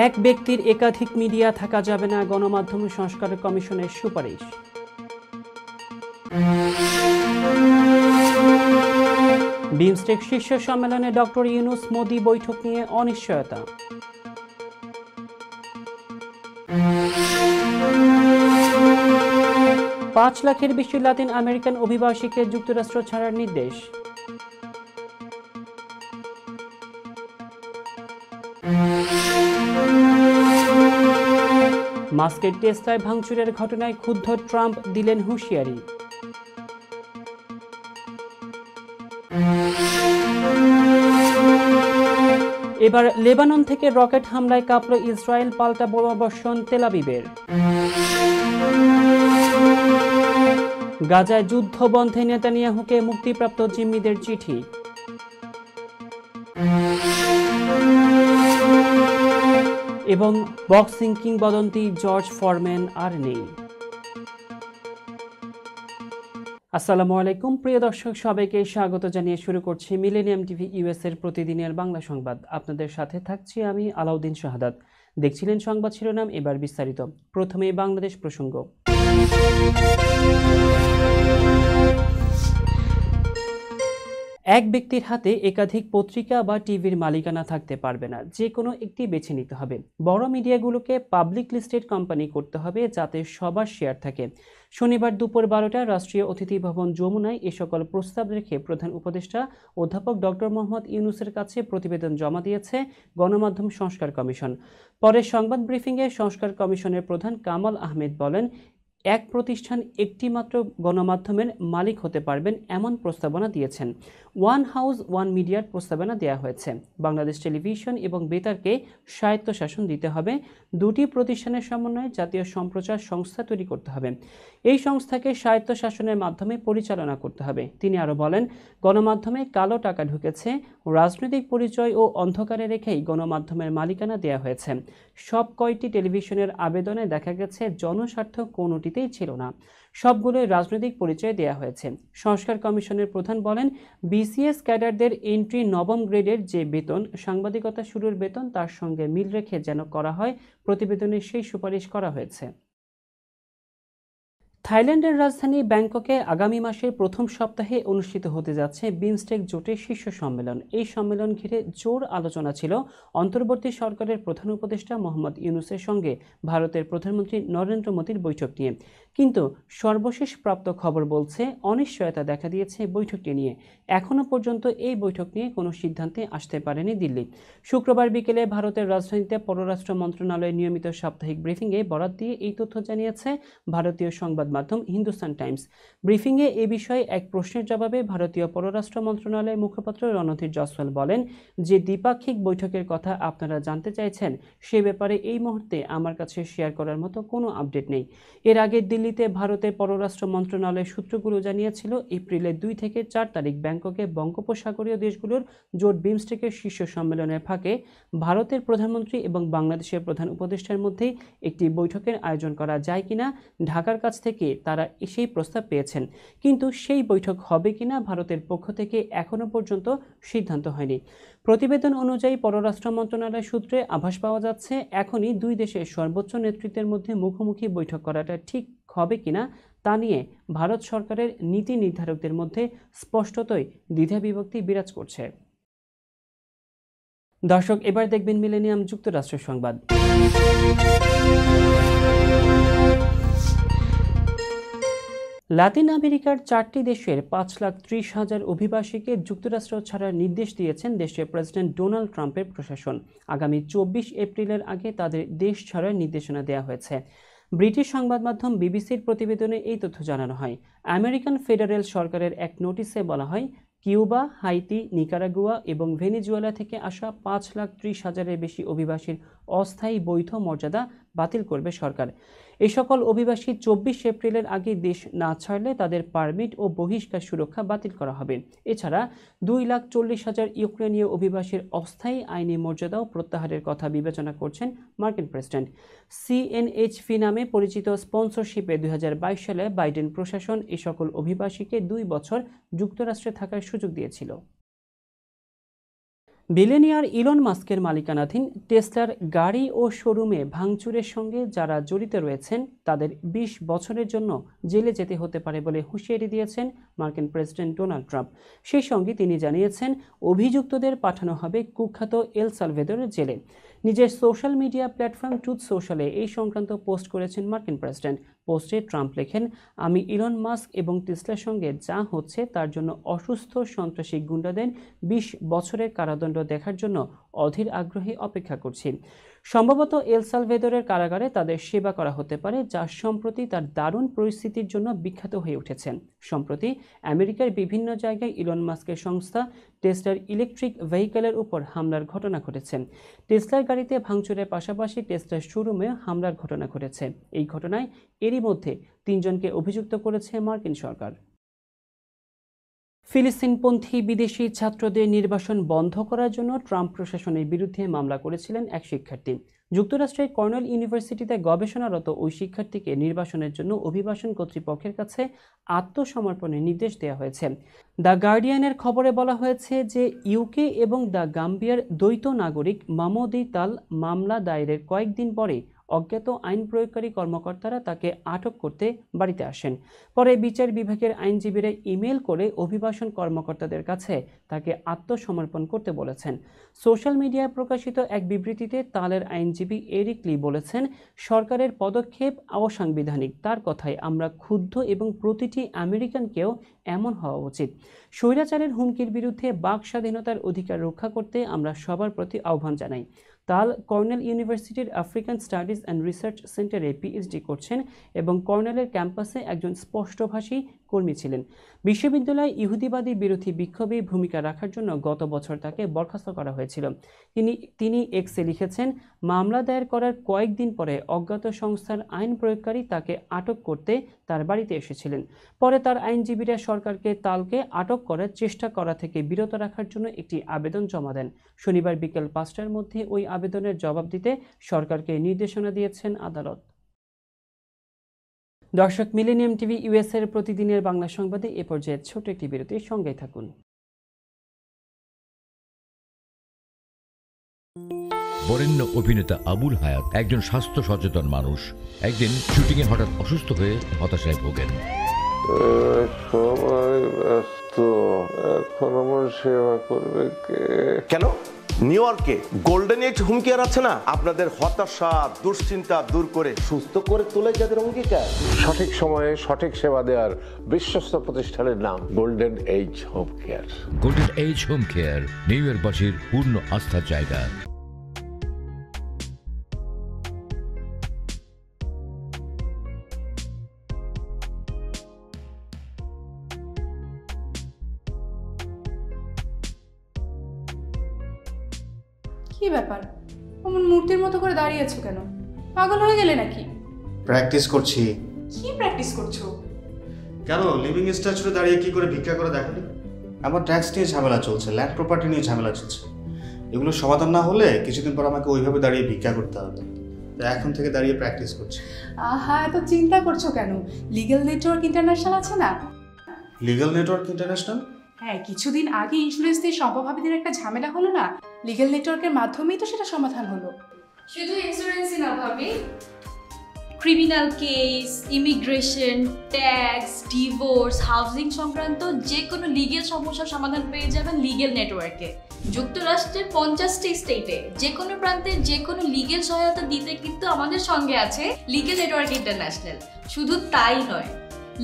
এক ব্যক্তির একাধিক মিডিয়া থাকা যাবে না, গণমাধ্যম সংস্কার কমিশনের সুপারিশ। বিমস্টেক শীর্ষ সম্মেলনে ডক্টর ইউনূস মোদি বৈঠক নিয়ে অনিশ্চয়তা। পাঁচ লাখের বেশি লাতিন আমেরিকান অভিবাসীকে যুক্তরাষ্ট্র ছাড়ার নির্দেশ। মাস্কের টেসলায় ভাঙচুরের ঘটনায় ক্ষুব্ধ ট্রাম্প দিলেন হুঁশিয়ারি। এবার লেবানন থেকে রকেট হামলায় কাঁপল ইসরায়েল, পাল্টা বোমাবর্ষণ তেল আবিবের। গাজায় যুদ্ধ বন্ধে নেতানিয়াহুকে মুক্তিপ্রাপ্ত জিম্মিদের চিঠি। এবং বক্সিং কিংবদন্তি জর্জ ফরম্যান আর নেই। আসসালামু আলাইকুম প্রিয় দর্শক, সবাইকে স্বাগত জানিয়ে শুরু করছি মিলেনিয়াম টিভি ইউএস এর প্রতিদিনের বাংলা সংবাদ। আপনাদের সাথে থাকছি আমি আলাউদ্দিন শাহাদাত। দেখছিলেন সংবাদ শিরোনাম, এবার বিস্তারিত। প্রথমেই বাংলাদেশ প্রসঙ্গ। এক ব্যক্তির হাতে একাধিক পত্রিকা বা টিভির মালিকানা থাকতে পারবে না, যে কোনো একটি বেছে নিতে হবে। বড় মিডিয়াগুলোকে পাবলিক লিস্টেড কোম্পানি করতে হবে যাতে সবার শেয়ার থাকে। শনিবার দুপুর 12টায় রাষ্ট্রীয় অতিথি ভবন যমুনায় এ সকল প্রস্তাব রেখে প্রধান উপদেষ্টা অধ্যাপক ডক্টর মোহাম্মদ ইউনূসের কাছে প্রতিবেদন জমা দিয়েছে গণমাধ্যম সংস্কার কমিশন। পরে সংবাদ ব্রিফিংয়ে সংস্কার কমিশনের প্রধান কামাল আহমেদ বলেন, এক প্রতিষ্ঠান একটি মাত্র গণমাধ্যমের মালিক হতে পারবেন এমন প্রস্তাবনা দিয়েছেন। ওয়ান হাউস ওয়ান মিডিয়ার প্রস্তাবনা দেওয়া হয়েছে। বাংলাদেশ টেলিভিশন এবং বেতারকে স্বায়ত্তশাসন দিতে হবে। দুটি প্রতিষ্ঠানের সমন্বয়ে জাতীয় সম্প্রচার সংস্থা তৈরি করতে হবে। এই সংস্থাকে স্বায়ত্তশাসনের মাধ্যমে পরিচালনা করতে হবে। তিনি আরও বলেন, গণমাধ্যমে কালো টাকা ঢুকেছে, রাজনৈতিক পরিচয় ও অন্ধকারে রেখেই গণমাধ্যমের মালিকানা দেওয়া হয়েছে। সব কয়টি টেলিভিশনের আবেদনে দেখা গেছে জনস্বার্থ কোনোটিতেই ছিল না, সবগুলোই রাজনৈতিক পরিচয় দেওয়া হয়েছে। সংস্কার কমিশনের প্রধান বলেন, বিসিএস ক্যাডারদের এন্ট্রি নবম গ্রেডের যে বেতন, সাংবাদিকতা শুরুর বেতন, তার সঙ্গে মিল রেখে যেন করা হয়, প্রতিবেদনে সেই সুপারিশ করা হয়েছে। থাইল্যান্ডের রাজধানী ব্যাংককে আগামী মাসের প্রথম সপ্তাহে অনুষ্ঠিত হতে যাচ্ছে বিমস্টেক জোটের শীর্ষ সম্মেলন। এই সম্মেলন ঘিরে জোর আলোচনা ছিল অন্তর্বর্তী সরকারের প্রধান উপদেষ্টা মোহাম্মদ ইউনূসের সঙ্গে ভারতের প্রধানমন্ত্রী নরেন্দ্র মোদীর বৈঠক নিয়ে। কিন্তু সর্বশেষ প্রাপ্ত খবর বলছে, অনিশ্চয়তা দেখা দিয়েছে বৈঠকটি নিয়ে। এখনও পর্যন্ত এই বৈঠক নিয়ে কোনো সিদ্ধান্তে আসতে পারেনি দিল্লি। শুক্রবার বিকেলে ভারতের রাজধানীতে পররাষ্ট্র মন্ত্রণালয়ের নিয়মিত সাপ্তাহিক ব্রিফিংয়ে বরাত দিয়ে এই তথ্য জানিয়েছে ভারতীয় সংবাদ মাধ্যম হিন্দুস্তান টাইমস। ব্রিফিংয়ে এ বিষয়ে এক প্রশ্নের জবাবে ভারতীয় পররাষ্ট্র মন্ত্রণালয়ের মুখপাত্র রণধীর জয়সওয়াল বলেন, যে দ্বিপাক্ষিক বৈঠকের কথা আপনারা জানতে চাইছেন, সে ব্যাপারে এই মুহূর্তে আমার কাছে শেয়ার করার মতো কোনো আপডেট নেই। এর আগে দিল্লিতে ভারতের পররাষ্ট্র মন্ত্রণালয়ের সূত্রগুলো জানিয়েছিল, এপ্রিলের 2 থেকে 4 তারিখ ব্যাংককে বঙ্গোপসাগরীয় দেশগুলোর জোট বিমস্টেকের শীর্ষ সম্মেলনের ফাঁকে ভারতের প্রধানমন্ত্রী এবং বাংলাদেশের প্রধান উপদেষ্টার মধ্যেই একটি বৈঠকের আয়োজন করা যায় কিনা ঢাকার কাছ থেকে তারা সেই প্রস্তাব পেয়েছেন। কিন্তু সেই বৈঠক হবে কিনা ভারতের পক্ষ থেকে এখনো পর্যন্ত সিদ্ধান্ত হয়নি। প্রতিবেদন অনুযায়ী পররাষ্ট্র মন্ত্রণালয় সূত্রে আভাস পাওয়া যাচ্ছে, এখনই দুই দেশের সর্বোচ্চ নেতৃত্বের মধ্যে মুখোমুখি বৈঠক করাটা ঠিক হবে কিনা তা নিয়ে ভারত সরকারের নীতি নির্ধারকদের মধ্যে স্পষ্টতই দ্বিধাবিভক্তি বিরাজ করছে। দর্শক, এবার দেখবেন মিলেনিয়াম যুক্তরাষ্ট্রের সংবাদ। লাতিন আমেরিকার 4টি দেশের 5,30,000 অভিবাসীকে যুক্তরাষ্ট্র ছাড়ার নির্দেশ দিয়েছেন দেশের প্রেসিডেন্ট ডোনাল্ড ট্রাম্পের প্রশাসন। আগামী 24 এপ্রিলের আগে তাদের দেশ ছাড়ার নির্দেশনা দেওয়া হয়েছে। ব্রিটিশ সংবাদ মাধ্যম বিবিসির প্রতিবেদনে এই তথ্য জানানো হয়। আমেরিকান ফেডারেল সরকারের এক নোটিশে বলা হয়, কিউবা, হাইতি, নিকারাগুয়া এবং ভেনেজুয়েলা থেকে আসা 5,30,000-এর বেশি অভিবাসীর অস্থায়ী বৈধ মর্যাদা বাতিল করবে সরকার। এই সকল অভিবাসী 24 এপ্রিলের আগে দেশ না ছাড়লে তাদের পারমিট ও বহিষ্কার সুরক্ষা বাতিল করা হবে। এছাড়া 2,40,000 ইউক্রেনীয় অভিবাসীর অস্থায়ী আইনি মর্যাদাও প্রত্যাহারের কথা বিবেচনা করছেন মার্কিন প্রেসিডেন্ট। সিএনএইচভি নামে পরিচিত স্পন্সরশিপে 2022 সালে বাইডেন প্রশাসন এই সকল অভিবাসীকে 2 বছর যুক্তরাষ্ট্রে থাকার সুযোগ দিয়েছিল। বিলিয়নিয়ার ইলন মাস্কের মালিকানাধীন টেসলার গাড়ি ও শোরুমে ভাঙচুরের সঙ্গে যারা জড়িত রয়েছেন তাদের ২০ বছরের জন্য জেলে যেতে হতে পারে বলে হুঁশিয়ারি দিয়েছেন মার্কিন প্রেসিডেন্ট ডোনাল্ড ট্রাম্প। সেই সঙ্গে তিনি জানিয়েছেন অভিযুক্তদের পাঠানো হবে কুখ্যাত এল সালভেদরের জেলে। নিজের সোশ্যাল মিডিয়া প্ল্যাটফর্ম ট্রুথ সোশ্যালে এই সংক্রান্ত পোস্ট করেছেন মার্কিন প্রেসিডেন্ট। পোস্টে ট্রাম্প লেখেন, আমি ইলন মাস্ক এবং টেসলার সঙ্গে যা হচ্ছে তার জন্য অসুস্থ সন্ত্রাসী গুন্ডাদের ২০ বছরের কারাদণ্ড দেখার জন্য অধীর আগ্রহে অপেক্ষা করছি। সম্ভবত এল সালভেদরের কারাগারে তাদের সেবা করা হতে পারে, যা সম্প্রতি তার দারুণ পরিস্থিতির জন্য বিখ্যাত হয়ে উঠেছে। সম্প্রতি আমেরিকার বিভিন্ন জায়গায় ইলন মাস্কের সংস্থা টেসলার ইলেকট্রিক ভেহিকেলের উপর হামলার ঘটনা ঘটেছে। টেসলার গাড়িতে ভাঙচুরের পাশাপাশি টেসলার শোরুমে হামলার ঘটনা ঘটেছে। এই ঘটনায় এরই মধ্যে ৩ জনকে অভিযুক্ত করেছে মার্কিন সরকার। ফিলিস্তিনপন্থী বিদেশি ছাত্রদের নির্বাসন বন্ধ করার জন্য ট্রাম্প প্রশাসনের বিরুদ্ধে মামলা করেছিলেন এক শিক্ষার্থী। যুক্তরাষ্ট্রের কর্নেল ইউনিভার্সিটিতে গবেষণারত ওই শিক্ষার্থীকে নির্বাসনের জন্য অভিবাসন কর্তৃপক্ষের কাছে আত্মসমর্পণের নির্দেশ দেওয়া হয়েছে। দ্য গার্ডিয়ানের খবরে বলা হয়েছে যে ইউকে এবং দ্য গাম্বিয়ার দ্বৈত নাগরিক মামুদি তাল মামলা দায়েরের কয়েকদিন পরে অজ্ঞাত আইন প্রয়োগকারী কর্মকর্তারা তাকে আটক করতে বাড়িতে আসেন। পরে বিচার বিভাগের আইনজীবীরা ইমেল করে অভিবাসন কর্মকর্তাদের কাছে তাকে আত্মসমর্পণ করতে বলেছেন। সোশ্যাল মিডিয়ায় প্রকাশিত এক বিবৃতিতে তালের আইনজীবী এরিক লি বলেছেন, সরকারের পদক্ষেপ অসাংবিধানিক। তার কথায়, আমরা ক্ষুব্ধ এবং প্রতিটি আমেরিকানকেও এমন হওয়া উচিত। স্বৈরাচারের হুমকির বিরুদ্ধে বাক স্বাধীনতার অধিকার রক্ষা করতে আমরা সবার প্রতি আহ্বান জানাই। তাল কর্নেল ইউনিভার্সিটির আফ্রিকান স্টাডিজ অ্যান্ড রিসার্চ সেন্টারে পিএইচডি করছেন এবং কর্নেলের ক্যাম্পাসে একজন স্পষ্টভাষী কর্মী ছিলেন। বিশ্ববিদ্যালয়ে ইহুদিবাদী বিরোধী বিক্ষোভে ভূমিকা রাখার জন্য গত বছর তাকে বরখাস্ত করা হয়েছিল। তিনি এক্সে লিখেছেন, মামলা দায়ের করার কয়েকদিন পরে অজ্ঞাত সংস্থার আইন প্রয়োগকারী তাকে আটক করতে তার বাড়িতে এসেছিলেন। পরে তার আইনজীবীরা সরকারকে তালকে আটক করার চেষ্টা করা থেকে বিরত রাখার জন্য একটি আবেদন জমা দেন। শনিবার বিকেল ৫টার মধ্যে ওই আবেদনের জবাব দিতে সরকারকে নির্দেশনা দিয়েছেন আদালত। দর্শক, মিলেনিয়াম টিভি ইউএস এর প্রতিদিনের বাংলা সংবাদে এ পর্যায়ে ছোট একটি বিরতির সঙ্গেই থাকুন। বরেণ্য অভিনেতা আবুল হায়াত একজন স্বাস্থ্য সচেতন মানুষ। একদিন শুটিংয়ে হঠাৎ অসুস্থ হয়ে হতাশায় ভোগেন। সবাই ব্যস্ত, এখন আমার সেবা করবে কে? কেন? নিউ ইয়র্কে গোল্ডেন এজ হোম কেয়ার আছে না, আপনাদের হতাশা দুশ্চিন্তা দূর করে সুস্থ করে তোলে যাদের অঙ্গীকার। সঠিক সময়ে সঠিক সেবা দেওয়ার বিশ্বস্ত প্রতিষ্ঠানের নাম golden age home care. Golden age home care New ইয়র্কবাসীর পূর্ণ আস্থার জায়গা। কি ব্যাপার, অমন মূর্তির মতো করে দাঁড়িয়ে আছো কেন? পাগল হয়ে গেলে নাকি? প্র্যাকটিস করছি। কি প্র্যাকটিস করছো? কেন লিভিং স্ট্যাচুতে দাঁড়িয়ে কি করে ভিক্ষা করে দেখনি? আমার ট্যাক্স নিয়ে ঝামেলা চলছে, ল্যান্ড প্রপার্টি নিয়ে ঝামেলা চলছে। এগুলো সমাধান না হলে কিছুদিন পর আমাকে ওইভাবে দাঁড়িয়ে ভিক্ষা করতে হবে। তাই এখন থেকে দাঁড়িয়ে প্র্যাকটিস করছি। আহা, এত চিন্তা করছো কেন? লিগ্যাল নেটওয়ার্ক ইন্টারন্যাশনাল আছে না? Legal network international? হ্যাঁ, কিছুদিন আগে ইন্স্যুরেন্স দিয়ে সম্পভাবীদের একটা ঝামেলা হলো না, লিগ্যাল নেটওয়ার্কের মাধ্যমেই তো সেটা সমাধান হলো। শুধু ইন্স্যুরেন্সই না ভাবি, criminal case, immigration, tax, divorce, housing সংক্রান্ত যে কোনো লিগ্যাল সমস্যার সমাধান পেয়ে যাবেন লিগ্যাল নেটওয়ার্কে। যুক্তরাষ্ট্রের 50টি স্টেটে যে কোনো প্রান্তে যে কোনো লিগ্যাল সহায়তা দিতে কিন্তু আমাদের সঙ্গে আছে লিগ্যাল নেটওয়ার্ক ইন্টারন্যাশনাল। শুধু তাই নয়,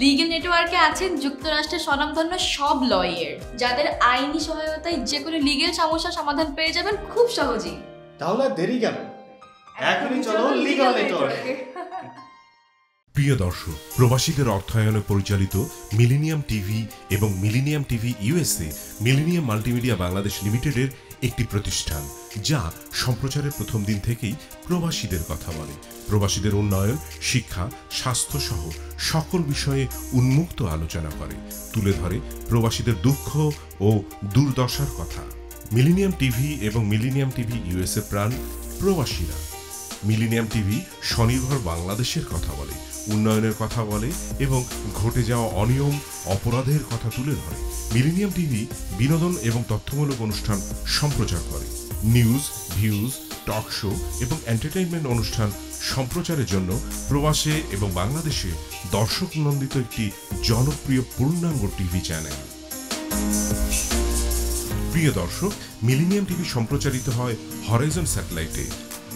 লিগ্যাল নেটওয়ার্কে আছেন যুক্তরাষ্ট্রের স্বনামধন্য সব লয়ার, যাদের আইনি সহায়তায় যে কোনো লিগ্যাল সমস্যার সমাধান পেয়ে যাবেন খুব সহজেই। তাহলে দেরি কেন? এখনই চলো লিগ্যাল নেটওয়ার্কে। প্রিয় দর্শক, প্রবাসীদের অর্থায়নে পরিচালিত মিলেনিয়াম টিভি এবং millennium TV USA millennium multimedia Bangladesh লিমিটেডের একটি প্রতিষ্ঠান, যা সম্প্রচারের প্রথম দিন থেকেই প্রবাসীদের কথা বলে। প্রবাসীদের উন্নয়ন, শিক্ষা, স্বাস্থ্য সহ সকল বিষয়ে উন্মুক্ত আলোচনা করে, তুলে ধরে প্রবাসীদের দুঃখ ও দুর্দশার কথা। মিলেনিয়াম টিভি এবং মিলেনিয়াম টিভি ইউএসএ প্রাণ প্রবাসীরা। মিলেনিয়াম টিভি স্বনির্ভর বাংলাদেশের কথা বলে, উন্নয়নের কথা বলে এবং ঘটে যাওয়া অনিয়ম অপরাধের কথা তুলে ধরে। মিলেনিয়াম টিভি বিনোদন এবং তথ্যমূলক অনুষ্ঠান সম্প্রচার করে। নিউজ, ভিউজ, টক শো এবং এন্টারটেইনমেন্ট অনুষ্ঠান সম্প্রচারের জন্য প্রবাসে এবং বাংলাদেশে দর্শক নন্দিত একটি জনপ্রিয় পূর্ণাঙ্গ টিভি চ্যানেল। প্রিয় দর্শক, মিলেনিয়াম টিভি সম্প্রচারিত হয় হরাইজন স্যাটেলাইটে,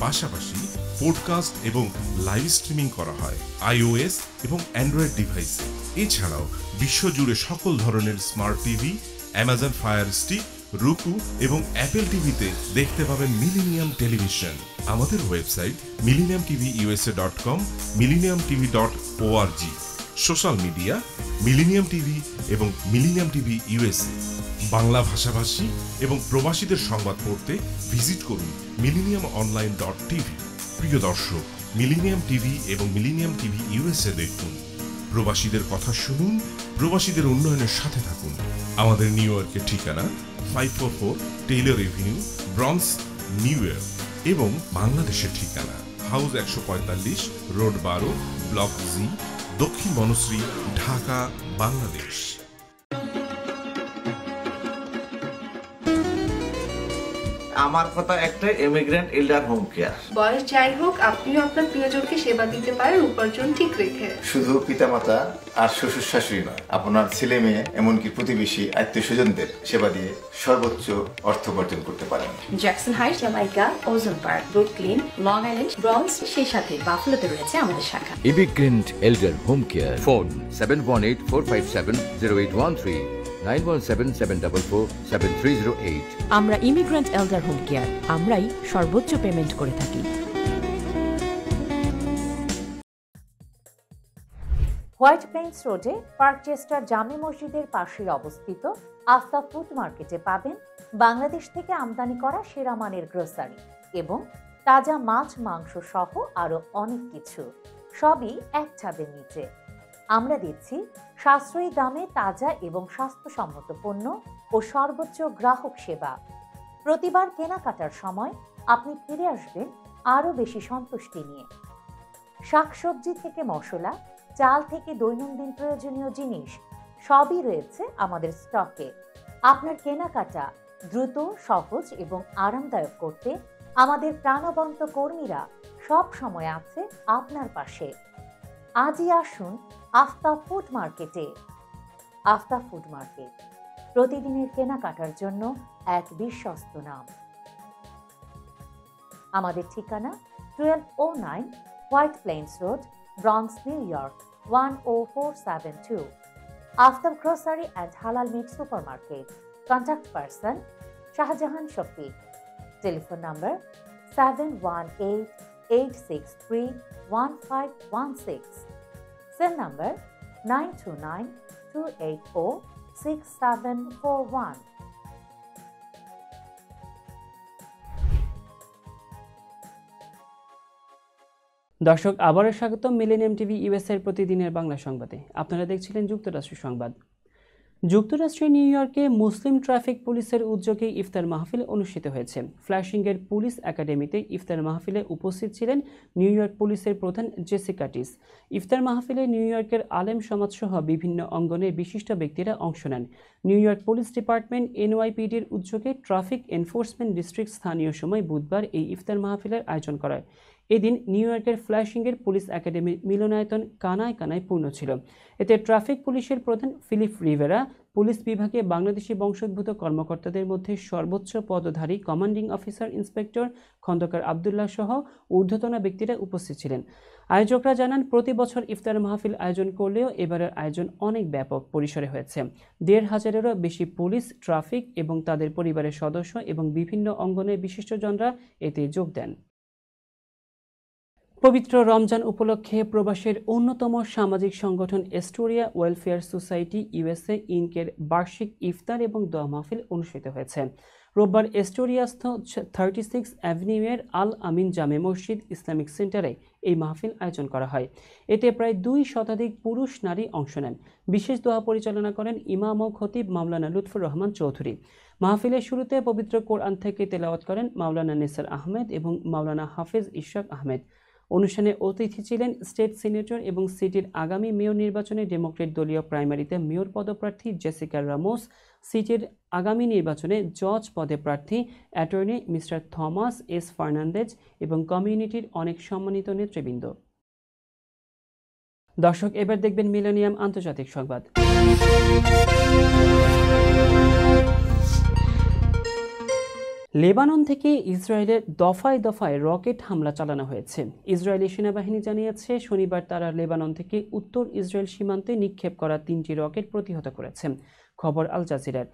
পাশাপাশি পডকাস্ট এবং লাইভ স্ট্রিমিং করা হয় iOS এবং অ্যান্ড্রয়েড ডিভাইসে। এছাড়াও বিশ্বজুড়ে সকল ধরনের smart TV, Amazon fire stick, রুকু এবং অ্যাপেল টিভিতে দেখতে পাবেন মিলেনিয়াম টেলিভিশন। আমাদের website millenniumtvusa.com, millenniumtv.org। Social media millennium TV এবং মিলেনিয়াম টিভি ইউএসএ। বাংলা ভাষাভাষী এবং প্রবাসীদের সংবাদ পড়তে ভিজিট করুন millenniumonline.tv। প্রিয় দর্শক, মিলেনিয়াম টিভি এবং মিলেনিয়াম টিভি ইউএসএ দেখুন। প্রবাসীদের কথা শুনুন, প্রবাসীদের উন্নয়নের সাথে থাকুন। আমাদের নিউ ইয়র্কের ঠিকানা 544 Taylor Avenue, bronze, New York এবং বাংলাদেশের ঠিকানা হাউস 145, রোড 12, ব্লক জি, দক্ষিণ বনশ্রী, ঢাকা, বাংলাদেশ। আমার কথা একটা, ইমিগ্রেন্ট এল্ডার হোম কেয়ার। বয়স যাই হোক, আপনিও আপনার প্রিয়জনকে সেবা দিতে পারেন উপার্জন ঠিক রেখে। শুধু পিতামাতা আর শ্বশুর শাশুড়ি নয়, আপনার ছেলে মেয়ে এমনকি প্রতিবেশী আত্মীয় স্বজনদের সেবা দিয়ে সর্বোচ্চ অর্থ উপার্জন করতে পারেন। জ্যাকসন হাইট, জামাইকা, ওজন park, Brooklyn, long island, bronze, সেই সাথে বাফলোতে রয়েছে আমাদের শাখা। Immigrant এল্ডার home care. ফোন 7184570813, 9177447308। আমরা ইমিগ্রেন্ট এল্ডার হোম কেয়ার, আমরাই সর্বোচ্চ পেমেন্ট করে থাকি। হোয়াইট প্লেন্স রোডে পার্কচেস্টার জামে মসজিদের পাশে অবস্থিত আফতাব ফুড মার্কেটে পাবেন বাংলাদেশ থেকে আমদানি করা সেরা মানের গ্রোসারি এবং তাজা মাছ, মাংস সহ আরো অনেক কিছু, সবই এক ছাদের নিচে। আমরা দিচ্ছি সাশ্রয়ী দামে তাজা এবং স্বাস্থ্যসম্মত পণ্য ও সর্বোচ্চ গ্রাহক সেবা। প্রতিবার কেনাকাটার সময় আপনি ফিরে আসবেন আরো বেশি সন্তুষ্টি নিয়ে। শাকসবজি থেকে মশলা, চাল থেকে দৈনন্দিন প্রয়োজনীয় জিনিস সবই রয়েছে আমাদের স্টকে। আপনার কেনাকাটা দ্রুত, সহজ এবং আরামদায়ক করতে আমাদের প্রাণবন্ত কর্মীরা সব সময় আছে আপনার পাশে। আজই আসুন আফতাব ফুড মার্কেটে। আফতাব ফুড মার্কেট, প্রতিদিনের কেনাকাটার জন্য এক বিশ্বস্ত নাম। আমাদের ঠিকানা 1209 White Plains Road, Bronx, New York 10472। Aftab grocery and হালাল meat supermarket. Contact person Shahjahan Shafiq. Telephone number 7188631516। Cell number 9292806741। দর্শক, আবারও স্বাগতম মিলেনিয়াম টিভি ইউএসএর প্রতিদিনের বাংলা সংবাদে। আপনারা দেখছিলেন যুক্তরাষ্ট্র সংবাদ। যুক্তরাষ্ট্রের নিউ ইয়র্কে মুসলিম ট্রাফিক পুলিশের উদ্যোগে ইফতার মাহফিল অনুষ্ঠিত হয়েছে। ফ্ল্যাশিংয়ের পুলিশ একাডেমিতে ইফতার মাহফিলে উপস্থিত ছিলেন নিউ ইয়র্ক পুলিশের প্রধান জেসি কার্টিস। ইফতার মাহফিলে নিউ ইয়র্কের আলেম সমাজসহ বিভিন্ন অঙ্গনের বিশিষ্ট ব্যক্তিরা অংশ নেন। নিউ ইয়র্ক পুলিশ ডিপার্টমেন্ট NYPDর উদ্যোগে ট্রাফিক এনফোর্সমেন্ট ডিস্ট্রিক্ট স্থানীয় সময় বুধবার এই ইফতার মাহফিলের আয়োজন করায়। এদিন নিউ ইয়র্কের ফ্ল্যাশিংয়ের পুলিশ একাডেমির মিলনায়তন কানায় কানায় পূর্ণ ছিল। এতে ট্রাফিক পুলিশের প্রধান ফিলিপ রিভেরা, পুলিশ বিভাগে বাংলাদেশি বংশোদ্ভূত কর্মকর্তাদের মধ্যে সর্বোচ্চ পদধারী commanding officer inspector Khandakar Abdullah সহ ঊর্ধ্বতন ব্যক্তিরা উপস্থিত ছিলেন। আয়োজকরা জানান, প্রতি বছর ইফতার মাহফিল আয়োজন করলেও এবারের আয়োজন অনেক ব্যাপক পরিসরে হয়েছে। ১৫০০-এরও বেশি পুলিশ, ট্রাফিক এবং তাদের পরিবারের সদস্য এবং বিভিন্ন অঙ্গনের বিশিষ্টজনরা এতে যোগ দেন। পবিত্র রমজান উপলক্ষে প্রবাসের অন্যতম সামাজিক সংগঠন এস্টোরিয়া ওয়েলফেয়ার সোসাইটি ইউএসএ ইনকের বার্ষিক ইফতার এবং দোয়া মাহফিল অনুষ্ঠিত হয়েছে। রোববার এস্টোরিয়াস্থ 36 অ্যাভিনিউয়ের আল আমিন জামে মসজিদ ইসলামিক সেন্টারে এই মাহফিল আয়োজন করা হয়। এতে প্রায় ২ শতাধিক পুরুষ নারী অংশ নেন। বিশেষ দোয়া পরিচালনা করেন ইমাম ও খতিব মাওলানা লুৎফুর রহমান চৌধুরী। মাহফিলের শুরুতে পবিত্র কোরআন থেকে তেলাওয়াত করেন মাওলানা নিসার আহমেদ এবং মাওলানা হাফেজ ইশরাক আহমেদ। অনুষ্ঠানে অতিথি ছিলেন স্টেট সিনেটর এবং সিটির আগামী মেয়র নির্বাচনে ডেমোক্রেট দলীয় প্রাইমারিতে মেয়র পদপ্রার্থী জেসিকা রামোস, সিটির আগামী নির্বাচনে জজ পদে প্রার্থী attorney mister Thomas S Fernandez এবং কমিউনিটির অনেক সম্মানিত নেতৃবৃন্দ। দর্শক, এবার দেখবেন মিলেনিয়াম আন্তর্জাতিক সংবাদ। লেবানন থেকে ইসরায়েলের দফায় দফায় রকেট হামলা চালানো হয়েছে। ইসরায়েলি সেনাবাহিনী জানিয়েছে শনিবার তারা লেবানন থেকে উত্তর ইসরায়েল সীমান্তে নিক্ষেপ করা 3টি রকেট প্রতিহত করেছে। খবর আল জাজিরার।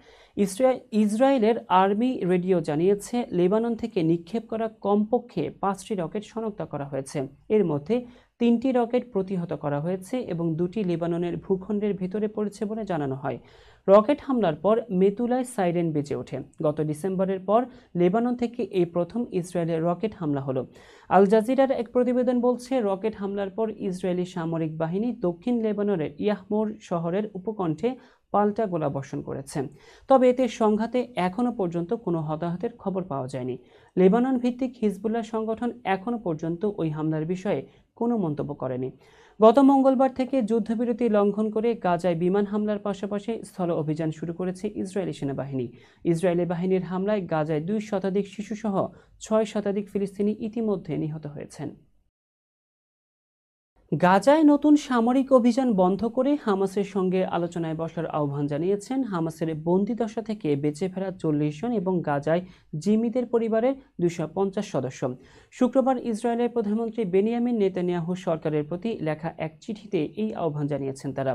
ইসরায়েলের আর্মি রেডিও জানিয়েছে লেবানন থেকে নিক্ষেপ করা কমপক্ষে 5টি রকেট শনাক্ত করা হয়েছে। এর মধ্যে 3টি রকেট প্রতিহত করা হয়েছে এবং 2টি লেবাননের ভূখণ্ডের ভেতরে পড়েছে বলে জানানো হয়। রকেট হামলার পর মেতুলায় সাইরেন বেজে ওঠে। গত ডিসেম্বরের পর লেবানন থেকে এই প্রথম ইসরায়েলের রকেট হামলা হলো। আল জাজিরার এক প্রতিবেদন বলছে, রকেট হামলার পর ইসরায়েলি সামরিক বাহিনী দক্ষিণ লেবাননের ইয়াহমোর শহরের উপকণ্ঠে পাল্টা গোলাবর্ষণ করেছে। তবে এতে সংঘাতে এখনও পর্যন্ত কোনো হতাহতের খবর পাওয়া যায়নি। লেবানন ভিত্তিক হিজবুল্লাহ সংগঠন এখনও পর্যন্ত ওই হামলার বিষয়ে কোনো মন্তব্য করেনি। গত মঙ্গলবার থেকে যুদ্ধবিরতি লঙ্ঘন করে গাজায় বিমান হামলার পাশাপাশি স্থল অভিযান শুরু করেছে ইসরায়েলি সেনাবাহিনী। ইসরায়েলি বাহিনীর হামলায় গাজায় 2 শতাধিক শিশুসহ 6 শতাধিক ফিলিস্তিনি ইতিমধ্যে নিহত হয়েছেন। গাজায় নতুন সামরিক অভিযান বন্ধ করে হামাসের সঙ্গে আলোচনায় বসার আহ্বান জানিয়েছেন হামাসের বন্দিদশা থেকে বেঁচে ফেরা 40 জন এবং গাজায় জিম্মিদের পরিবারের 250 সদস্য। শুক্রবার ইসরায়েলের প্রধানমন্ত্রী বেনিয়ামিন নেতানিয়াহু সরকারের প্রতি লেখা এক চিঠিতে এই আহ্বান জানিয়েছেন তারা।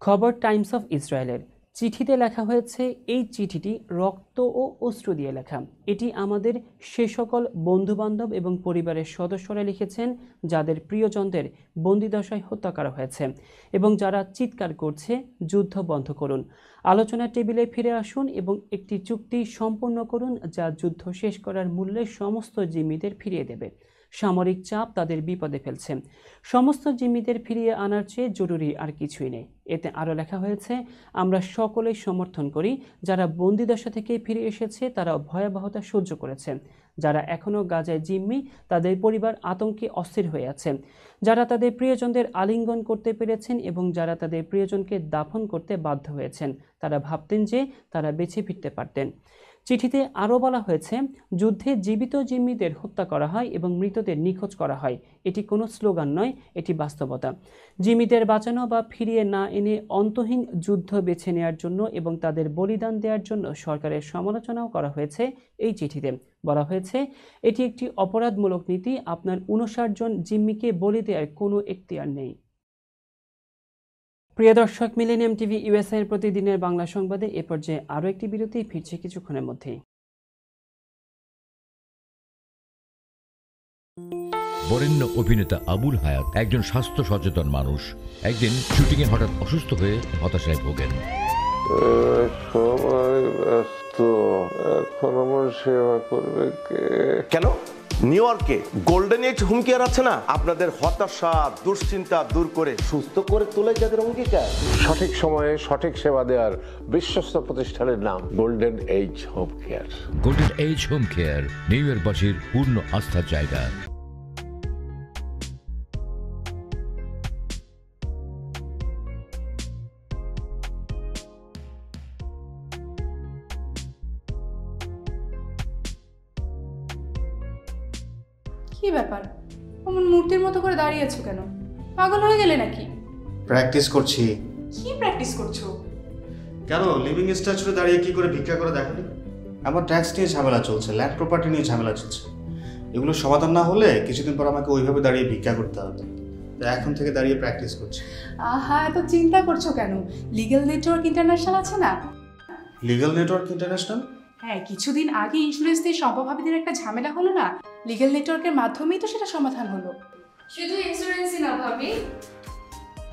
খবর টাইমস অফ ইসরায়েলের। চিঠিতে লেখা হয়েছে, এই চিঠিটি রক্ত ও অশ্রু দিয়ে লেখা। এটি আমাদের সে সকল বন্ধুবান্ধব এবং পরিবারের সদস্যরা লিখেছেন যাদের প্রিয়জনদের বন্দিদশায় হত্যা করা হয়েছে এবং যারা চিৎকার করছে, যুদ্ধ বন্ধ করুন, আলোচনার টেবিলে ফিরে আসুন এবং একটি চুক্তি সম্পন্ন করুন যা যুদ্ধ শেষ করার মূল্যে সমস্ত জিম্মিদের ফিরিয়ে দেবে। সামরিক চাপ তাদের বিপদে ফেলছে। সমস্ত জিম্মিদের ফিরিয়ে আনার চেয়ে জরুরি আর কিছুই নেই। এতে আরও লেখা হয়েছে, আমরা সকলেই সমর্থন করি যারা বন্দিদশা থেকে ফিরে এসেছে, তারা ভয়াবহতা সহ্য করেছে। যারা এখনও গাজায় জিম্মি, তাদের পরিবার আতঙ্কে অস্থির হয়ে আছে। যারা তাদের প্রিয়জনদের আলিঙ্গন করতে পেরেছেন এবং যারা তাদের প্রিয়জনকে দাফন করতে বাধ্য হয়েছেন, তারা ভাবতেন যে তারা বেঁচে ফিরতে পারতেন। চিঠিতে আরও বলা হয়েছে, যুদ্ধে জীবিত জিম্মিদের হত্যা করা হয় এবং মৃতদের নিখোঁজ করা হয়। এটি কোনো স্লোগান নয়, এটি বাস্তবতা। জিম্মিদের বাঁচানো বা ফিরিয়ে না এনে অন্তহীন যুদ্ধ বেছে নেওয়ার জন্য এবং তাদের বলিদান দেওয়ার জন্য সরকারের সমালোচনাও করা হয়েছে। এই চিঠিতে বলা হয়েছে, এটি একটি অপরাধমূলক নীতি। আপনার 59 জন জিম্মিকে বলি দেওয়ার কোনো এখতিয়ার নেই। প্রিয় দর্শক, মিলেনিয়াম টিভি ইউএসএ এর প্রতিদিনের বাংলা সংবাদে এ পর্যায়ে আরও একটি বিরতি ফিরছে কিছুক্ষণের মধ্যেই। বরেণ্য অভিনেতা আবুল হায়াত একজন স্বাস্থ্য সচেতন মানুষ। একদিন শুটিংয়ে হঠাৎ অসুস্থ হয়ে হতাশায় ভোগেন। সবাই ব্যস্ত, এখন আমার সেবা করবে কে? কেন? নিউ ইয়র্কে গোল্ডেন এইজ হোম কেয়ার আছে না, আপনাদের হতাশা দুশ্চিন্তা দূর করে সুস্থ করে তোলে যাদের অঙ্গীকার। সঠিক সময়ে সঠিক সেবা দেওয়ার বিশ্বস্ত প্রতিষ্ঠানের নাম golden age home care. Golden age home care New ইয়র্কবাসীর পূর্ণ আস্থার জায়গা। কি ব্যাপার, অমন মূর্তির মতো করে দাঁড়িয়ে আছো কেন? পাগল হয়ে গেলে নাকি? প্র্যাকটিস করছি। কি প্র্যাকটিস করছো? কেন লিভিং স্ট্যাচুরে দাঁড়িয়ে কি করে ভিক্ষা করে দেখালি? আমার ট্যাক্স নিয়ে ঝামেলা চলছে, ল্যান্ড প্রপার্টি নিয়ে ঝামেলা চলছে। এগুলো সমাধান না হলে কিছুদিন পর আমাকে ওইভাবে দাঁড়িয়ে ভিক্ষা করতে হবে। তাই এখন থেকে দাঁড়িয়ে প্র্যাকটিস করছি। আহা, এত চিন্তা করছো কেন? লিগ্যাল নেটওয়ার্ক ইন্টারন্যাশনাল আছে না? Legal network international? হ্যাঁ, কিছুদিন আগে ইন্স্যুরেন্স দিয়ে সম্পভাবীদের একটা ঝামেলা হলো না, লিগ্যাল নেটওয়ার্কের মাধ্যমেই তো সেটা সমাধান হলো। শুধু ইন্স্যুরেন্সই না ভাবি,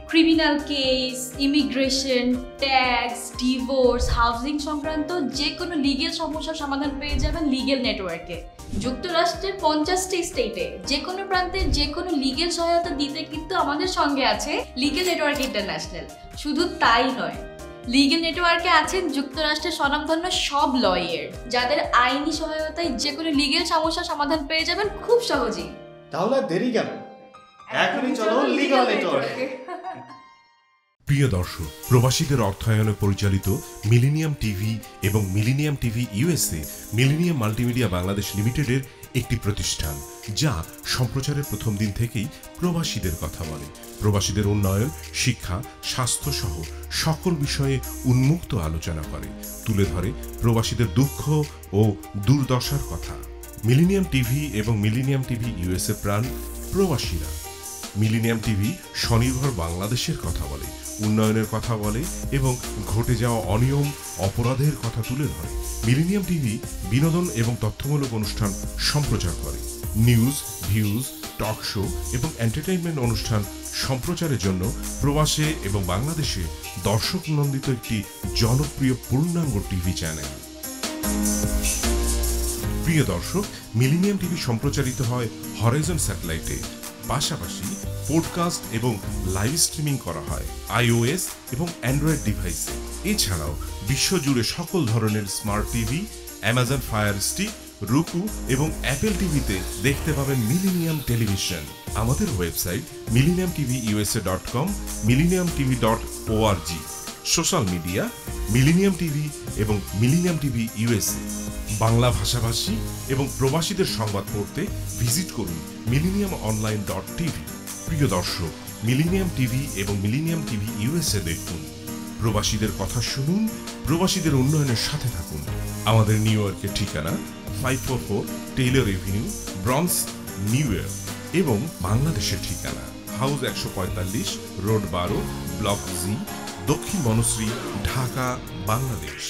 criminal case, immigration, tax, divorce, housing সংক্রান্ত যে কোনো লিগ্যাল সমস্যার সমাধান পেয়ে যাবেন লিগ্যাল নেটওয়ার্কে। যুক্তরাষ্ট্রের 50টি স্টেটে যে কোনো প্রান্তে যে কোনো লিগ্যাল সহায়তা দিতে কিন্তু আমাদের সঙ্গে আছে লিগ্যাল নেটওয়ার্ক ইন্টারন্যাশনাল। শুধু তাই নয়, লিগ্যাল নেটওয়ার্কে আছেন যুক্তরাষ্ট্রের স্বনামধন্য সব লয়ার, যাদের আইনি সহায়তায় যে কোনো লিগ্যাল সমস্যার সমাধান পেয়ে যাবেন খুব সহজেই। তাহলে আর দেরি কেন, এখনই চলো লিগ্যাল নেটওয়ার্কে। প্রিয় দর্শক, প্রবাসীদের অর্থায়নে পরিচালিত মিলেনিয়াম টিভি এবং millennium TV USA millennium multimedia Bangladesh লিমিটেডের একটি প্রতিষ্ঠান, যা সম্প্রচারের প্রথম দিন থেকেই প্রবাসীদের কথা বলে। প্রবাসীদের উন্নয়ন, শিক্ষা, স্বাস্থ্য সহ সকল বিষয়ে উন্মুক্ত আলোচনা করে, তুলে ধরে প্রবাসীদের দুঃখ ও দুর্দশার কথা। মিলেনিয়াম টিভি এবং মিলেনিয়াম টিভি ইউএসএ প্রাণ প্রবাসীরা। মিলেনিয়াম টিভি স্বনির্ভর বাংলাদেশের কথা বলে, উন্নয়নের কথা বলে এবং ঘটে যাওয়া অনিয়ম, অপরাধের কথা তুলে ধরে। মিলেনিয়াম টিভি বিনোদন এবং তথ্যমূলক অনুষ্ঠান সম্প্রচার করে। নিউজ, ভিউজ, টক শো এবং এন্টারটেইনমেন্ট অনুষ্ঠান সম্প্রচারের জন্য প্রবাসে এবং বাংলাদেশে দর্শক নন্দিত একটি জনপ্রিয় পূর্ণাঙ্গ টিভি চ্যানেল। প্রিয় দর্শক, মিলেনিয়াম টিভি সম্প্রচারিত হয় হরাইজন স্যাটেলাইটে, পাশাপাশি পডকাস্ট এবং লাইভ স্ট্রিমিং করা হয় iOS এবং অ্যান্ড্রয়েড ডিভাইসে। এছাড়াও বিশ্বজুড়ে সকল ধরনের smart TV, Amazon fire stick, রুকু এবং অ্যাপেল টিভিতে দেখতে পাবেন মিলেনিয়াম টেলিভিশন। আমাদের website millenniumtvusa.com, millenniumtv.org। Social media millennium TV এবং মিলেনিয়াম টিভি ইউএসএ। বাংলা ভাষাভাষী এবং প্রবাসীদের সংবাদ পড়তে ভিজিট করুন millenniumonline.tv। প্রিয় দর্শক, মিলেনিয়াম টিভি এবং মিলেনিয়াম টিভি ইউএসএ দেখুন, প্রবাসীদের কথা শুনুন, প্রবাসীদের উন্নয়নের সাথে থাকুন। আমাদের নিউ ইয়র্কের ঠিকানা 544 Taylor Avenue, bronze, New York এবং বাংলাদেশের ঠিকানা হাউস 145, রোড 12, ব্লক জি, দক্ষিণ বনশ্রী, ঢাকা, বাংলাদেশ।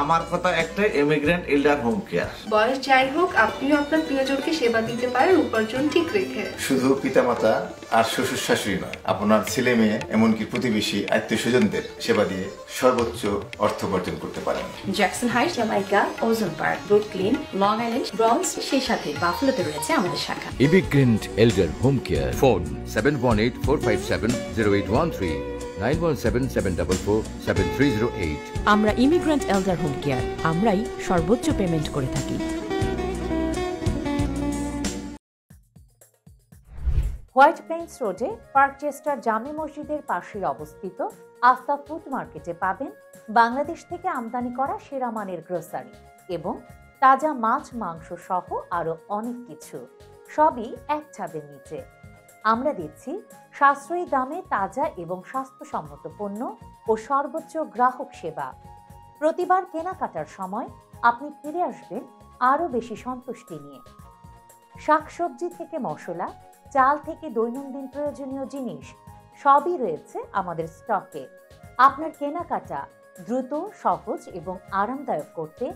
আমার কথা একটাই, ইমিগ্রেন্ট এল্ডার হোম কেয়ার। বয়স যাই হোক, আপনিও আপনার প্রিয়জনকে সেবা দিতে পারেন উপার্জন ঠিক রেখে। শুধু পিতামাতা আর শ্বশুর শাশুড়ি নয়, আপনার ছেলে মেয়ে এমনকি প্রতিবেশী আত্মীয় স্বজনদের সেবা দিয়ে সর্বোচ্চ অর্থ উপার্জন করতে পারেন। জ্যাকসন হাইট, জামাইকা, ওজন park, Brooklyn, long island, bronze, সেই সাথে বাফলোতে রয়েছে আমাদের শাখা। Immigrant এল্ডার home care. ফোন 7184570813, 9177447308। আমরা ইমিগ্রেন্ট এল্ডার হোম কেয়ার, আমরাই সর্বোচ্চ পেমেন্ট করে থাকি। হোয়াইট প্লেন্স রোডে পার্কচেস্টার জামে মসজিদের পাশে অবস্থিত আস্থা ফুড মার্কেটে পাবেন বাংলাদেশ থেকে আমদানি করা সেরা মানের গ্রোসারি এবং তাজা মাছ, মাংস সহ আরো অনেক কিছু, সবই এক ছাদের নিচে। আমরা দিচ্ছি সাশ্রয়ী দামে তাজা এবং স্বাস্থ্যসম্মত পণ্য ও সর্বোচ্চ গ্রাহক সেবা। প্রতিবার কেনাকাটার সময় আপনি ফিরে আসবেন আরো বেশি সন্তুষ্টি নিয়ে। শাকসবজি থেকে মশলা, চাল থেকে দৈনন্দিন প্রয়োজনীয় জিনিস সবই রয়েছে আমাদের স্টকে। আপনার কেনাকাটা দ্রুত, সহজ এবং আরামদায়ক করতে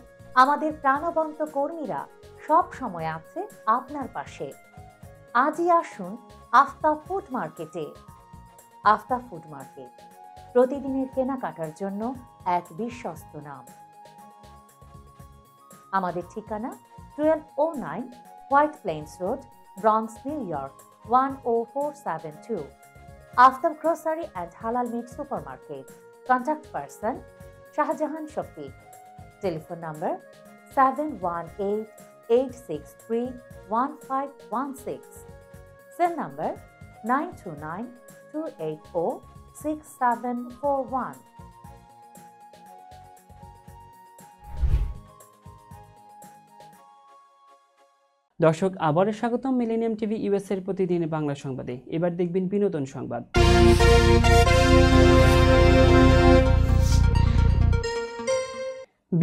আমাদের প্রাণবন্ত কর্মীরা সব সময় আছে আপনার পাশে। আজই আসুন আস্থা ফুড মার্কেটে। আস্থা ফুড মার্কেট, প্রতিদিনের কেনাকাটার জন্য এক বিশ্বস্ত নাম। আমাদের ঠিকানা 1209 White Plains Road, Bronx, New York 10472। Aftab grocery and হালাল meat supermarket. Contact person Shahjahan Shafiq. Telephone number 7188631516। Cell number 9292806741। দর্শক, আবারও স্বাগতম মিলেনিয়াম টিভি ইউএসএর প্রতিদিন বাংলা সংবাদে। এবার দেখবেন বিনোদন সংবাদ।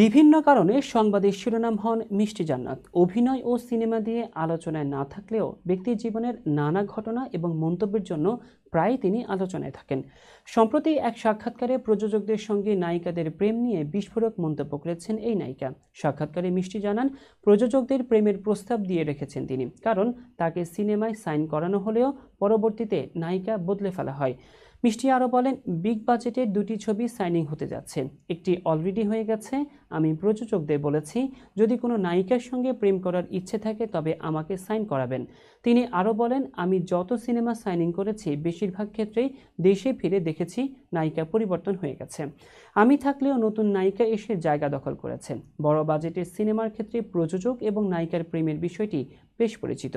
বিভিন্ন কারণে সংবাদের শিরোনাম হন মিষ্টি জান্নাত। অভিনয় ও সিনেমা দিয়ে আলোচনায় না থাকলেও ব্যক্তির জীবনের নানা ঘটনা এবং মন্তব্যের জন্য প্রায় তিনি আলোচনায় থাকেন। সম্প্রতি এক সাক্ষাৎকারে প্রযোজকদের সঙ্গে নায়িকাদের প্রেম নিয়ে বিস্ফোরক মন্তব্য করেছেন এই নায়িকা। সাক্ষাৎকারে মিষ্টি জানান, প্রযোজকদের প্রেমের প্রস্তাব দিয়ে রেখেছেন তিনি, কারণ তাকে সিনেমায় সাইন করানো হলেও পরবর্তীতে নায়িকা বদলে ফেলা হয়। মিষ্টি আরও বলেন, বিগ বাজেটের দুটি ছবি সাইনিং হতে যাচ্ছে, একটি অলরেডি হয়ে গেছে, আমি প্রযোজকদের বলেছি, যদি কোনো নায়িকার সঙ্গে প্রেম করার ইচ্ছে থাকে তবে আমাকে সাইন করাবেন। তিনি আরও বলেন, আমি যত সিনেমা সাইনিং করেছি বেশিরভাগ ক্ষেত্রেই দেশে ফিরে দেখেছি নায়িকা পরিবর্তন হয়ে গেছে। আমি থাকলেও নতুন নায়িকা এসে জায়গা দখল করেছেন। বড় বাজেটের সিনেমার ক্ষেত্রে প্রযোজক এবং নায়িকার প্রেমের বিষয়টি বেশ পরিচিত।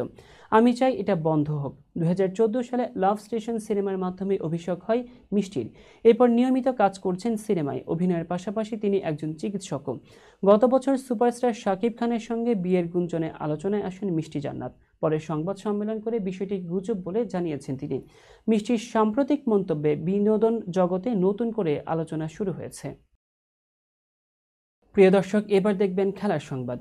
আমি চাই এটা বন্ধ হোক। 2014 সালে লাভ স্টেশন সিনেমার মাধ্যমে অভিষেক হয় মিষ্টির। এরপর নিয়মিত কাজ করছেন সিনেমায়। অভিনয়ের পাশাপাশি তিনি একজন চিকিৎসকও। গত বছর সুপারস্টার শাকিব খানের সঙ্গে বিয়ের গুঞ্জনে আলোচনায় আসেন মিষ্টি জান্নাত। পরে সংবাদ সম্মেলন করে বিষয়টি গুজব বলে জানিয়েছেন তিনি। মিষ্টির সাম্প্রতিক মন্তব্যে বিনোদন জগতে নতুন করে আলোচনা শুরু হয়েছে। প্রিয় দর্শক, এবার দেখবেন খেলার সংবাদ।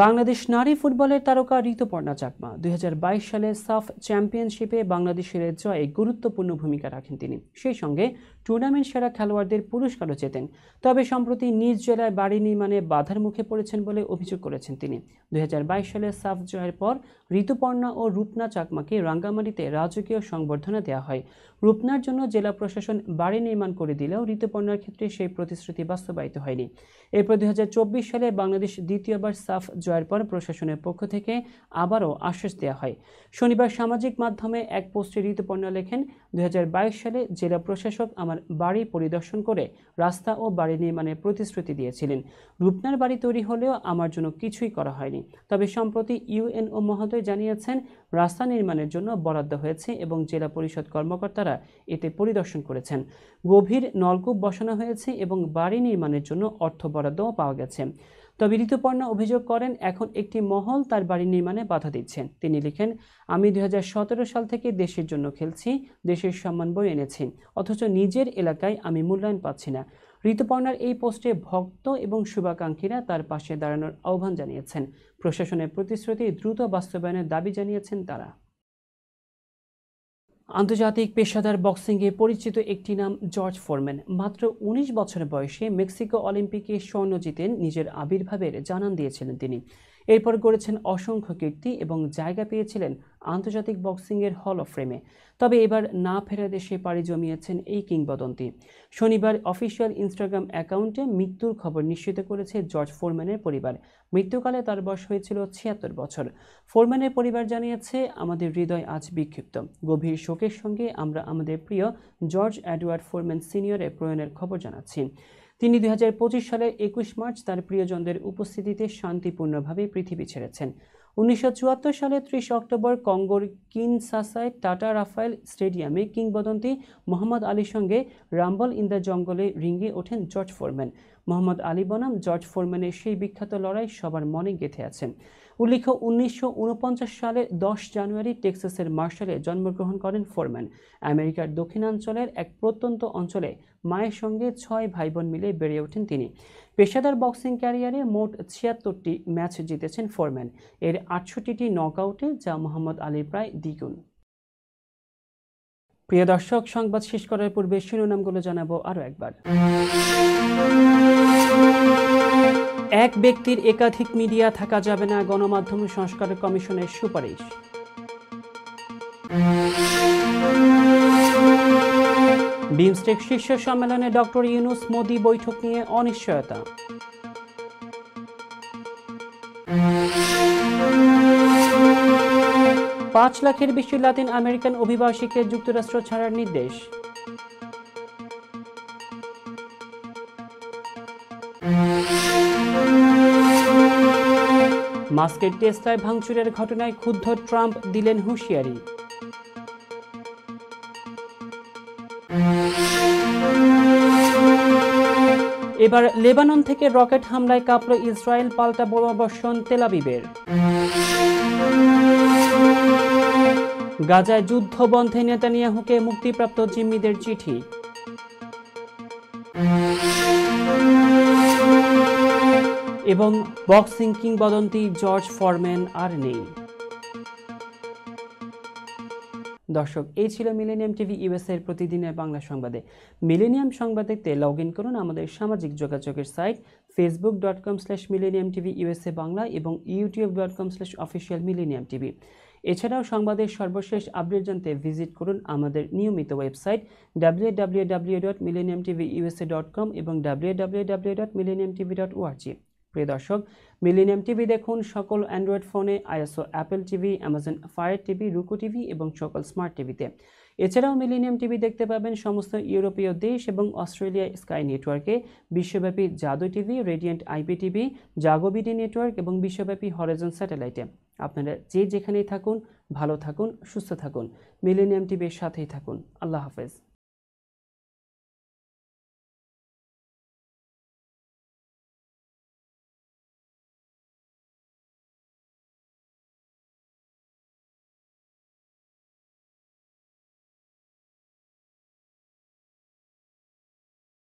বাংলাদেশ নারী ফুটবলের তারকা ঋতুপর্ণা চাকমা 2022 সালে সাফ চ্যাম্পিয়নশিপে বাংলাদেশের জয়ে গুরুত্বপূর্ণ ভূমিকা রাখেন তিনি। সেই সঙ্গে টুর্নামেন্ট সেরা খেলোয়াড়দের পুরস্কারও জেতেন। তবে সম্প্রতি নিজ জেলায় বাড়ি নির্মাণে বাধার মুখে পড়েছেন বলে অভিযোগ করেছেন তিনি। 2022 সালে সাফ জয়ের পর ঋতুপর্ণা ও রূপনা চাকমাকে রাঙ্গামাটিতে রাজকীয় সংবর্ধনা দেওয়া হয়। রূপনার জন্য জেলা প্রশাসন বাড়ি নির্মাণ করে দিলেও ঋতুপর্ণার ক্ষেত্রে সেই প্রতিশ্রুতি বাস্তবায়িত হয়নি। এরপর 2024 সালে বাংলাদেশ দ্বিতীয়বার সাফ জয়ের পর প্রশাসনের পক্ষ থেকে আবারও আশ্বাস দেওয়া হয়। শনিবার সামাজিক মাধ্যমে এক পোস্টে ঋতুপর্ণা লেখেন, 2022 সালে জেলা প্রশাসক আমার বাড়ি পরিদর্শন করে রাস্তা ও বাড়ি নির্মাণের প্রতিশ্রুতি দিয়েছিলেন। রূপনার বাড়ি তৈরি হলেও আমার জন্য কিছুই করা হয়নি। তবে সম্প্রতি ইউএনও মহোদয় জানিয়েছেন রাস্তা নির্মাণের জন্য বরাদ্দ হয়েছে এবং জেলা পরিষদ কর্মকর্তারা এতে পরিদর্শন করেছেন। গভীর নলকূপ বসানো হয়েছে এবং বাড়ি নির্মাণের জন্য অর্থ বরাদ্দও পাওয়া গেছে। তবে ঋতুপর্ণা অভিযোগ করেন, এখন একটি মহল তার বাড়ি নির্মাণে বাধা দিচ্ছেন। তিনি লিখেন, আমি 2017 সাল থেকে দেশের জন্য খেলছি, দেশের সম্মান বয়ে এনেছি, অথচ নিজের এলাকায় আমি মূল্যায়ন পাচ্ছি না। ঋতুপর্ণার এই পোস্টে ভক্ত এবং শুভাকাঙ্ক্ষীরা তার পাশে দাঁড়ানোর আহ্বান জানিয়েছেন। প্রশাসনের প্রতিশ্রুতি দ্রুত বাস্তবায়নের দাবি জানিয়েছেন তারা। আন্তর্জাতিক পেশাদার বক্সিংয়ে পরিচিত একটি নাম জর্জ ফোরম্যান। মাত্র 19 বছর বয়সে মেক্সিকো অলিম্পিকে স্বর্ণ জিতেন নিজের আবির্ভাবের জানান দিয়েছিলেন তিনি। এরপর গড়েছেন অসংখ্য কীর্তি এবং জায়গা পেয়েছিলেন আন্তর্জাতিক বক্সিংয়ের হল অফ ফেমে। তবে এবার না ফেরা দেশে পাড়ি জমিয়েছেন এই কিংবদন্তি। শনিবার অফিসিয়াল ইনস্টাগ্রাম অ্যাকাউন্টে মৃত্যুর খবর নিশ্চিত করেছে জর্জ ফোরম্যানের পরিবার। মৃত্যুকালে তার বয়স হয়েছিল 76 বছর। ফোরম্যানের পরিবার জানিয়েছে, আমাদের হৃদয় আজ বিক্ষিপ্ত। গভীর শোকের সঙ্গে আমরা আমাদের প্রিয় জর্জ এডওয়ার্ড ফোরম্যান সিনিয়রের প্রয়াণের খবর জানাচ্ছি। তিনি 2025 সালের 21 মার্চ তার প্রিয়জনদের উপস্থিতিতে শান্তিপূর্ণভাবে পৃথিবী ছেড়েছেন। 1974 সালে 30 অক্টোবর কঙ্গোর কিনশাসায় টাটা রাফায়েল স্টেডিয়ামে কিংবদন্তি মোহাম্মদ আলীর সঙ্গে রাম্বল ইন দ্য জঙ্গলে রিঙ্গে ওঠেন জর্জ ফোরম্যান। মোহাম্মদ আলী বনাম জর্জ ফোরম্যানের সেই বিখ্যাত লড়াই সবার মনে গেঁথে আছে। উল্লেখ্য, 1949 সালের 10 জানুয়ারি টেক্সাসের মার্শালে জন্মগ্রহণ করেন ফোরম্যান। আমেরিকার দক্ষিণাঞ্চলের এক প্রত্যন্ত অঞ্চলে মায়ের সঙ্গে 6 ভাইবোন মিলে বেড়ে ওঠেন তিনি। পেশাদার বক্সিং ক্যারিয়ারে মোট 76টি ম্যাচ জিতেছেন ফোরম্যান, এর 68টি নকআউটে, যা মোহাম্মদ আলীর প্রায় দ্বিগুণ। প্রিয় দর্শক, সংবাদ শেষ করার পূর্বে শিরোনামগুলো জানাবো আরও একবার। এক ব্যক্তির একাধিক মিডিয়া থাকা যাবে না, গণমাধ্যম সংস্কার কমিশনের সুপারিশ। বিমস্টেক শীর্ষ সম্মেলনে ডক্টর ইউনূস মোদি বৈঠক নিয়ে অনিশ্চয়তা। $5 লাখের বেশি লাতিন আমেরিকান অভিবাসীকে যুক্তরাষ্ট্র ছাড়ার নির্দেশ। মাস্কের টেসলায় ভাঙচুরের ঘটনায় ক্ষুব্ধ ট্রাম্প, দিলেন হুঁশিয়ারি। এবার লেবানন থেকে রকেট হামলায় কাঁপল ইসরায়েল, পাল্টা বোমাবর্ষণ তেল আবিবের। গাজায় যুদ্ধ বন্ধে নেতানিয়াহুকে মুক্তিপ্রাপ্ত জিম্মিদের চিঠি। এবং বক্সিং কিংবদন্তি জর্জ ফোরম্যান আর নেই। দর্শক, এই ছিল মিলেনিয়াম টিভি ইউএসএ এর প্রতিদিনের বাংলা সংবাদে। মিলেনিয়াম সংবাদ দেখতে লগ ইন করুন আমাদের সামাজিক যোগাযোগের সাইট facebook.com/millenniumtvusa বাংলা এবং youtube.com/officialmillenniumtv। এছাড়াও সংবাদের সর্বশেষ আপডেট জানতে ভিজিট করুন আমাদের নিয়মিত ওয়েবসাইট www.millenniumtvusa.com এবং www.millenniumtv.org। প্রিয় দর্শক, মিলেনিয়াম টিভি দেখুন সকল অ্যান্ড্রয়েড ফোনে, iOS Apple TV, Amazon fire TV, Roku TV এবং সকল স্মার্ট টিভিতে। এছাড়াও মিলেনিয়াম টিভি দেখতে পাবেন সমস্ত ইউরোপীয় দেশ এবং অস্ট্রেলিয়া স্কাই নেটওয়ার্কে, বিশ্বব্যাপী জাদু TV, radiant IP TV, JagoBD network এবং বিশ্বব্যাপী হরাইজন স্যাটেলাইটে। আপনারা যে যেখানেই থাকুন, ভালো থাকুন, সুস্থ থাকুন, মিলেনিয়াম টিভির সাথেই থাকুন। আল্লাহ হাফেজ।